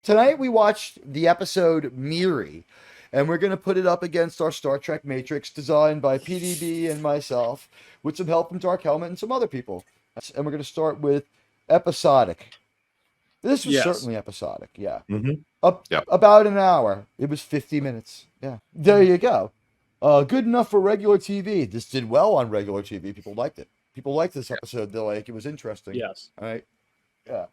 Tonight we watched the episode Miri, and we're going to put it up against our Star Trek Matrix designed by PDB and myself with some help from Dark Helmet and some other people. And we're going to start with episodic. This was Yes. certainly episodic, yeah. Yep. About an hour. It was 50 minutes. Yeah. There you go. Good enough for regular TV. This did well on regular TV. People liked it. People liked this episode. They're like, it was interesting. Yes. All right. Yeah.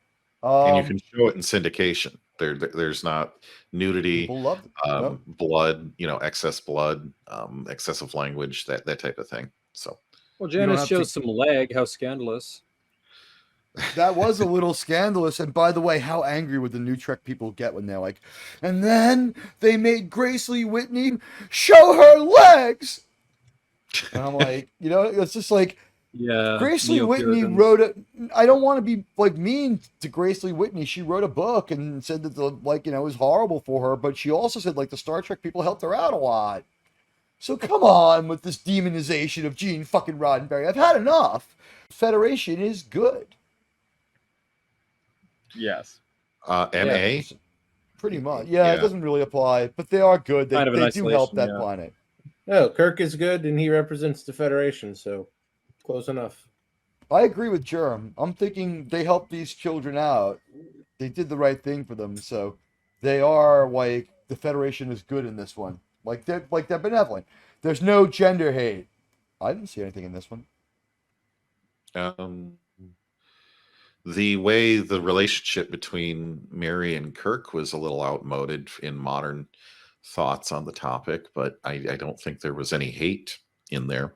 And you can show it in syndication. There's not nudity, People loved it. Yep. blood, excess blood, excessive language, that type of thing. So, Well, don't Janice have shows to- some leg. How scandalous. That was a little scandalous. And by the way, how angry would the new Trek people get when they're like, and then they made Grace Lee Whitney show her legs? And I'm like, it's just like, Yeah. Grace Lee Whitney Neo-Puritans. wrote it. I don't want to be like mean to Grace Lee Whitney. She wrote a book and said that it was horrible for her, but she also said like the Star Trek people helped her out a lot. So come on with this demonization of Gene fucking Roddenberry. I've had enough. Federation is good. Yes. MA. Pretty much. Yeah, Yeah. it doesn't really apply, but they are good. They, Kind of an they do help isolation, that yeah. planet. No, Kirk is good, and he represents the Federation, so close enough. I agree with Germ. I'm thinking they helped these children out. They did the right thing for them, so they are like the Federation is good in this one. They're benevolent. There's no gender hate. I didn't see anything in this one. The way the relationship between Mary and Kirk was a little outmoded in modern thoughts on the topic, but I don't think there was any hate in there.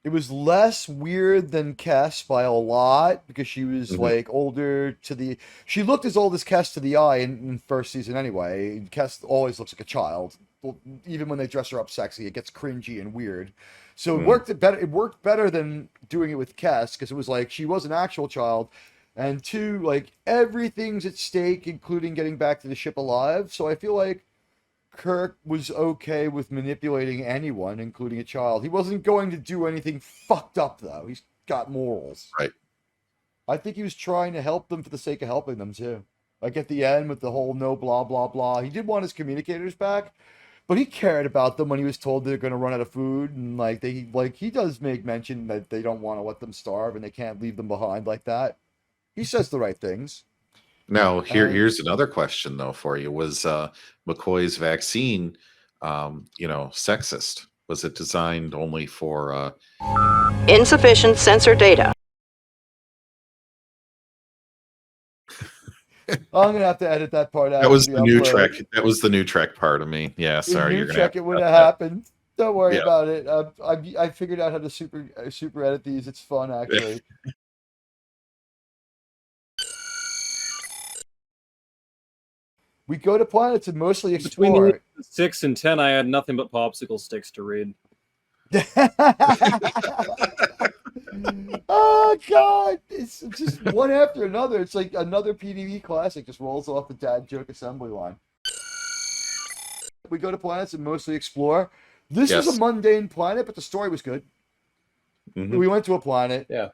It was less weird than Kes by a lot because she was Mhm. older to the. She looked as old as Kes to the eye in first season anyway. Kes always looks like a child, even when they dress her up sexy. It gets cringy and weird. So it worked better. It worked better than doing it with Kes because it was like she was an actual child, and two, like everything's at stake, including getting back to the ship alive. So I feel like Kirk was okay with manipulating anyone, including a child. He wasn't going to do anything fucked up, though. He's got morals. Right. I think he was trying to help them for the sake of helping them, too. Like at the end with the whole no blah, blah, blah. He did want his communicators back, but he cared about them when he was told they're going to run out of food. And he does make mention that they don't want to let them starve and they can't leave them behind like that. He says the right things. Now, here's another question though for you: was McCoy's vaccine, sexist? Was it designed only for? Insufficient sensor data. I'm gonna have to edit that part out. That was to the be new uploaded. Trek. That was the new Trek part of me. Yeah, sorry, In you're New gonna Trek, have it would have happened. Don't worry Yeah. about it. I figured out how to super edit these. It's fun actually. We go to planets and mostly Between explore. the 6 and 10, I had nothing but popsicle sticks to read. Oh God! It's just one after another. It's like another PDB classic just rolls off the dad joke assembly line. We go to planets and mostly explore. This was Yes. a mundane planet, but the story was good. Mhm. We went to a planet. Yeah.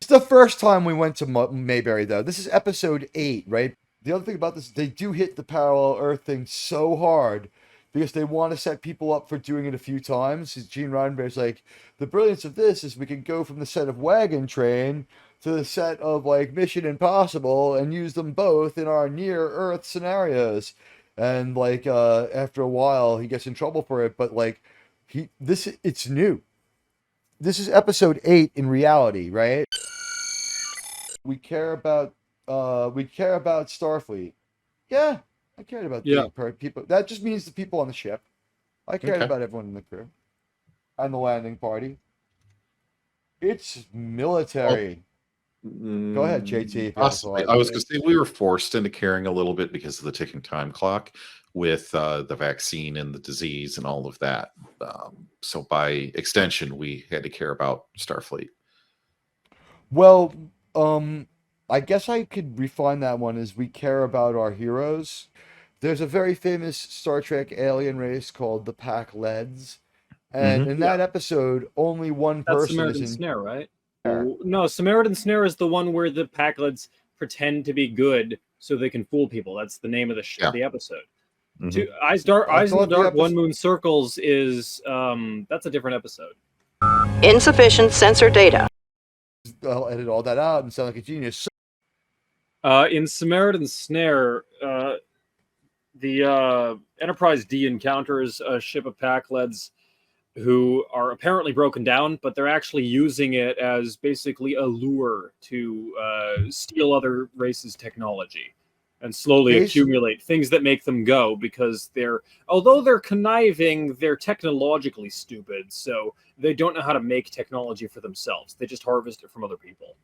It's the first time we went to Mayberry, though. This is episode 8, right? The other thing about this, they do hit the parallel Earth thing so hard because they want to set people up for doing it a few times. Gene Roddenberry's like, the brilliance of this is we can go from the set of Wagon Train to the set of like Mission Impossible and use them both in our near Earth scenarios. And like after a while, he gets in trouble for it, but like it's new. This is episode 8 in reality, right? We care about Starfleet. Yeah, I cared about the people. That just means the people on the ship. I cared Okay. about everyone in the crew and the landing party. It's military. Go ahead, JT. if you have a Possibly. thought. I was going to say we were forced into caring a little bit because of the ticking time clock with the vaccine and the disease and all of that. So by extension, we had to care about Starfleet. Well, I guess I could refine that one as we care about our heroes. There's a very famous Star Trek alien race called the Pac-Leds. And in that episode, only one That's person Samaritan is in. Snare, right? Snare. No, Samaritan Snare is the one where the Packlids pretend to be good so they can fool people. That's the name of the episode. Mhm. Eyes in the thought the Dark, One Moon Circles is that's a different episode. Insufficient sensor data. I'll edit all that out and sound like a genius. In Samaritan Snare, the Enterprise D encounters a ship of Pakleds who are apparently broken down, but they're actually using it as basically a lure to steal other races' technology and slowly accumulate things that make them go, because although they're conniving, they're technologically stupid, so they don't know how to make technology for themselves. They just harvest it from other people.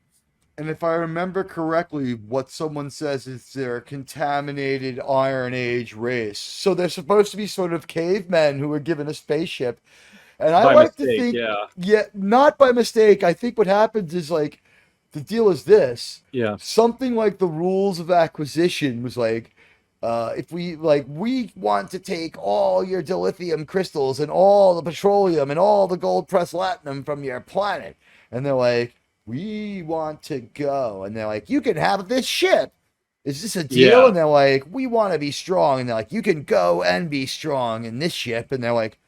And if I remember correctly, what someone says is they're a contaminated Iron Age race. So they're supposed to be sort of cavemen who were given a spaceship. And I like to think, not by mistake. I think what happens is, like, the deal is this. Yeah. Something like the rules of acquisition was like, if we want to take all your dilithium crystals and all the petroleum and all the gold pressed latinum from your planet. And they're like, we want to go. And they're like, you can have this ship. Is this a deal? Yeah. And they're like, we want to be strong. And they're like, you can go and be strong in this ship. And they're like,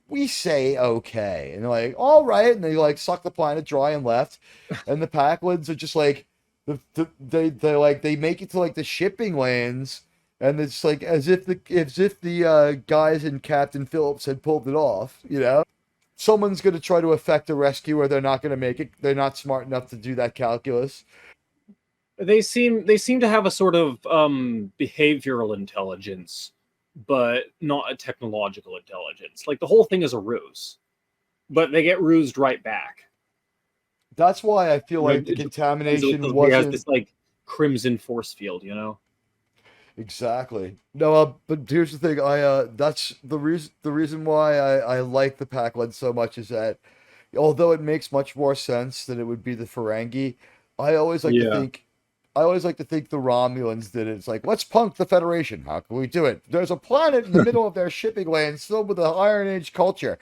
we say okay. And they're like, all right. And they like suck the planet dry and left. And the Pakleds are just like, they make it to like the shipping lanes, and it's like as if the guys in Captain Phillips had pulled it off. You know, someone's going to try to effect a rescue, or they're not going to make it. They're not smart enough to do that calculus. They seem to have a sort of behavioral intelligence, but not a technological intelligence. Like the whole thing is a ruse, but they get rused right back. That's why I feel like the contamination wasn't... has this like crimson force field, you know? Exactly. No, but here's the thing. That's the reason why I like the Pakled so much is that although it makes much more sense than it would be the Ferengi, I always like to think the Romulans did it. It's like, let's punk the Federation. How can we do it? There's a planet in the middle of their shipping lanes filled with the Iron Age culture.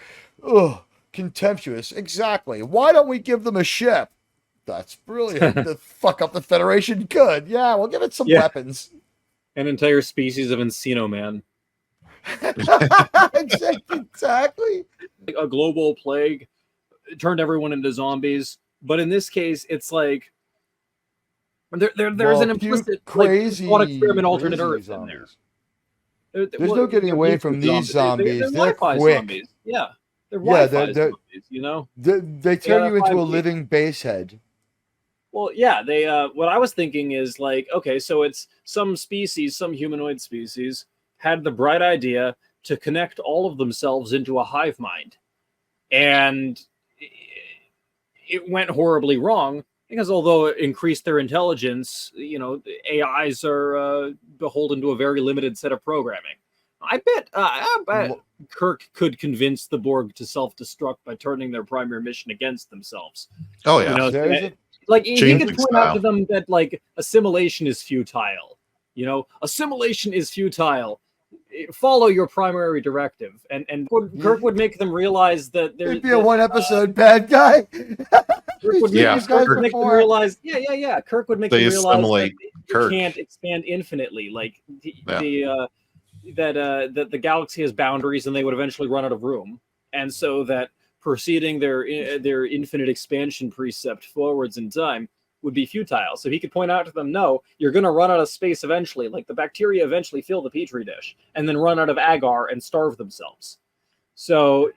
Ugh, contemptuous. Exactly. Why don't we give them a ship? That's brilliant. To fuck up the Federation? Good. Yeah, we'll give it some weapons. An entire species of Encino Man. Exactly. A global plague turned everyone into zombies. But in this case, it's like there's an implicit crazy thought experiment alternate Earth zombies. in there. There's no getting away from these zombies. They're quick. Zombies. Yeah. They're Wi-Fi zombies, you know? They turn you into a living base head. Well, yeah, they what I was thinking is like, okay, so it's some humanoid species had the bright idea to connect all of themselves into a hive mind. And it went horribly wrong because although it increased their intelligence, you know, AIs are beholden to a very limited set of programming. I bet Kirk could convince the Borg to self-destruct by turning their primary mission against themselves. Oh, yeah. You know, like he could point out to them that like assimilation is futile. You know, assimilation is futile. Follow your primary directive, and Kirk would make them realize that there'd be a one-episode bad guy. Kirk would make them realize. Yeah. Kirk would make them realize that they can't expand infinitely. Like that the galaxy has boundaries, and they would eventually run out of room, and so that proceeding their infinite expansion precept forwards in time would be futile. So he could point out to them, no, you're going to run out of space eventually. Like the bacteria eventually fill the petri dish and then run out of agar and starve themselves. So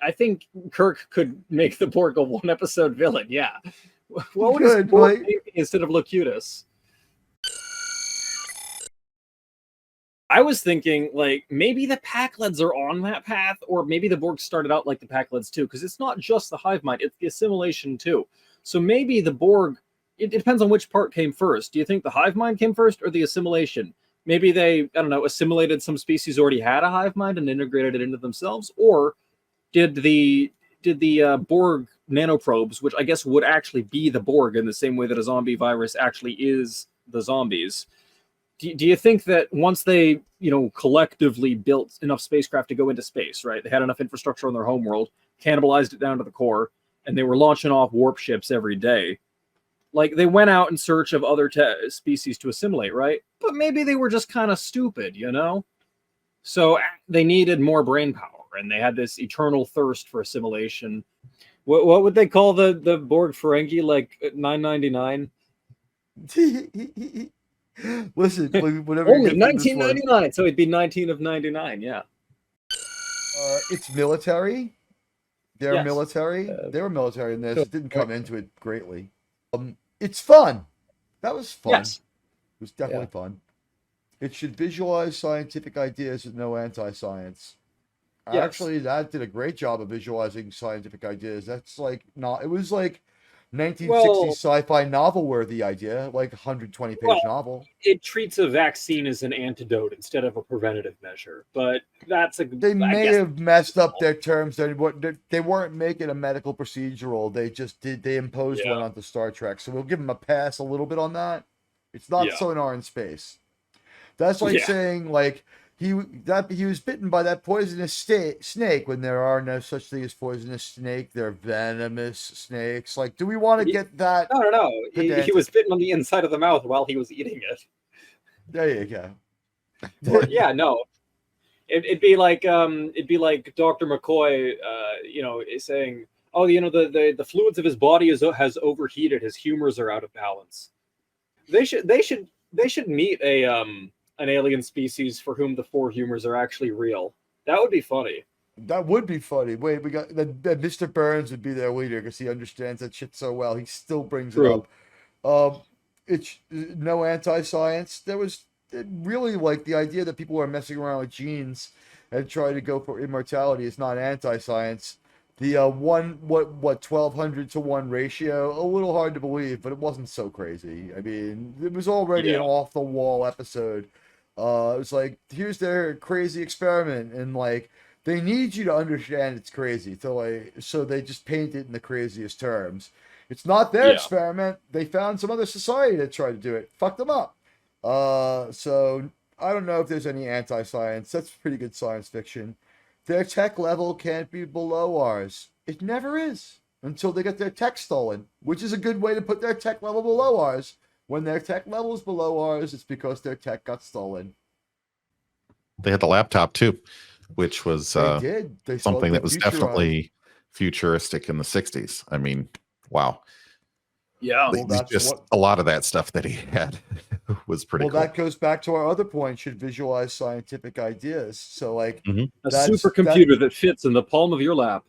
I think Kirk could make the Borg a one-episode villain. Yeah. What would his Borg name be instead of Locutus? I was thinking, like, maybe the Pakleds are on that path, or maybe the Borg started out like the Pakleds too, because it's not just the hive mind, it's the assimilation too. So maybe the Borg, it depends on which part came first. Do you think the hive mind came first or the assimilation? Maybe they, I don't know, assimilated some species already had a hive mind and integrated it into themselves, or did the Borg nanoprobes, which I guess would actually be the Borg in the same way that a zombie virus actually is the zombies. Do you think that once they, you know, collectively built enough spacecraft to go into space, right? They had enough infrastructure on their homeworld, cannibalized it down to the core, and they were launching off warp ships every day. Like, they went out in search of other species to assimilate, right? But maybe they were just kind of stupid, you know? So they needed more brain power, and they had this eternal thirst for assimilation. What would they call the Borg Ferengi? Like 999? Listen, whenever you Only get through this one, 1999, so it'd be 19 of 99, yeah. it's military. They're Yes. military. They were military in this. Sure. It didn't come into it greatly. It's fun. That was fun. Yes. It was definitely fun. It should visualize scientific ideas with no anti-science. Yes. Actually, that did a great job of visualizing scientific ideas. That's like not. It was like 1960s Well- sci-fi novel-worthy idea, like 120-page Well, novel. It treats a vaccine as an antidote instead of a preventative measure, but that's a. They I may guess- have messed up their terms. They weren't making a medical procedural. They just did. They imposed one onto Star Trek. So we'll give them a pass a little bit on that. It's not Yeah. sonar in space. That's like Yeah. saying like he was bitten by that poisonous snake when there are no such thing as poisonous snake. They're venomous snakes. Like, do we want to get that? No. He pedantic? was bitten on the inside of the mouth while he was eating it. There you go. Or, yeah, no. It'd be like Dr. McCoy, saying, "Oh, the fluids of his body has overheated. His humors are out of balance." They should meet an alien species for whom the four humors are actually real. That would be funny. That would be funny. Wait, we got that Mr. Burns would be their leader because he understands that shit so well. He still brings True. it up. It's no anti-science. There was really like the idea that people are messing around with genes and trying to go for immortality is not anti-science. The 1,200 to 1 ratio, a little hard to believe, but it wasn't so crazy. I mean, it was already an off-the-wall episode. It was like, here's their crazy experiment, and like they need you to understand it's crazy. So they just paint it in the craziest terms. It's not their experiment. They found some other society that tried to do it. Fucked them up. So I don't know if there's any anti-science. That's pretty good science fiction. Their tech level can't be below ours. It never is until they get their tech stolen, which is a good way to put their tech level below ours. When their tech level is below ours, it's because their tech got stolen. They had the laptop too, which was They did. They saw something the that was future on it. definitely futuristic in the 60s. I mean, wow. Yeah. Well, that's just what- a lot of that stuff that he had was pretty Well, cool. that goes back to our other point. Should visualize scientific ideas. So, like, A that's- supercomputer that fits in the palm of your lap.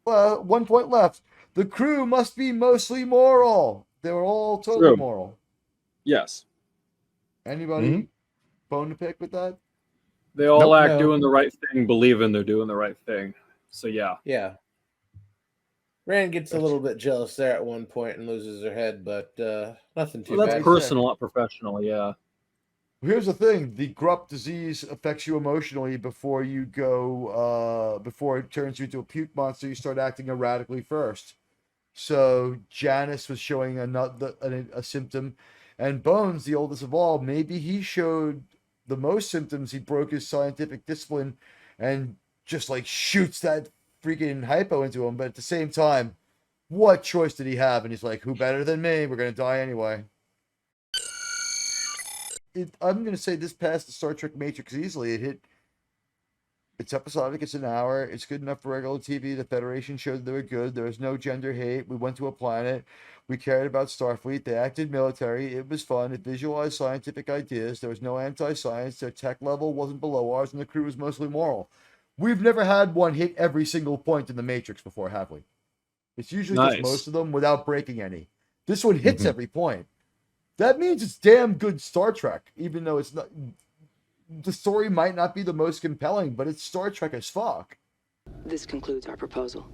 well, 1 point left. The crew must be mostly moral. They were all totally True. moral. Yes. Anybody bone to pick with that? They all Nope. act No. doing the right thing, believing they're doing the right thing. So yeah. Yeah. Rand gets a little bit jealous there at one point and loses her head, but nothing too Well, that's bad. personal, not professional. Yeah. Here's the thing: the Grupp disease affects you emotionally before you go. Before it turns you into a puke monster, you start acting erratically first. So Janice was showing a symptom, and Bones, the oldest of all, maybe he showed the most symptoms. He broke his scientific discipline, and just like shoots that freaking hypo into him. But at the same time, what choice did he have? And he's like, "Who better than me? We're gonna die anyway." I'm gonna say this passed the Star Trek Matrix easily. It's episodic. It's an hour. It's good enough for regular TV. The Federation showed they were good. There was no gender hate. We went to a planet. We cared about Starfleet. They acted military. It was fun. It visualized scientific ideas. There was no anti-science. Their tech level wasn't below ours, and the crew was mostly moral. We've never had one hit every single point in the Matrix before, have we? It's usually just Nice. most of them without breaking any. This one hits every point. That means it's damn good Star Trek, even though it's not. The story might not be the most compelling, but it's Star Trek as fuck. This concludes our proposal.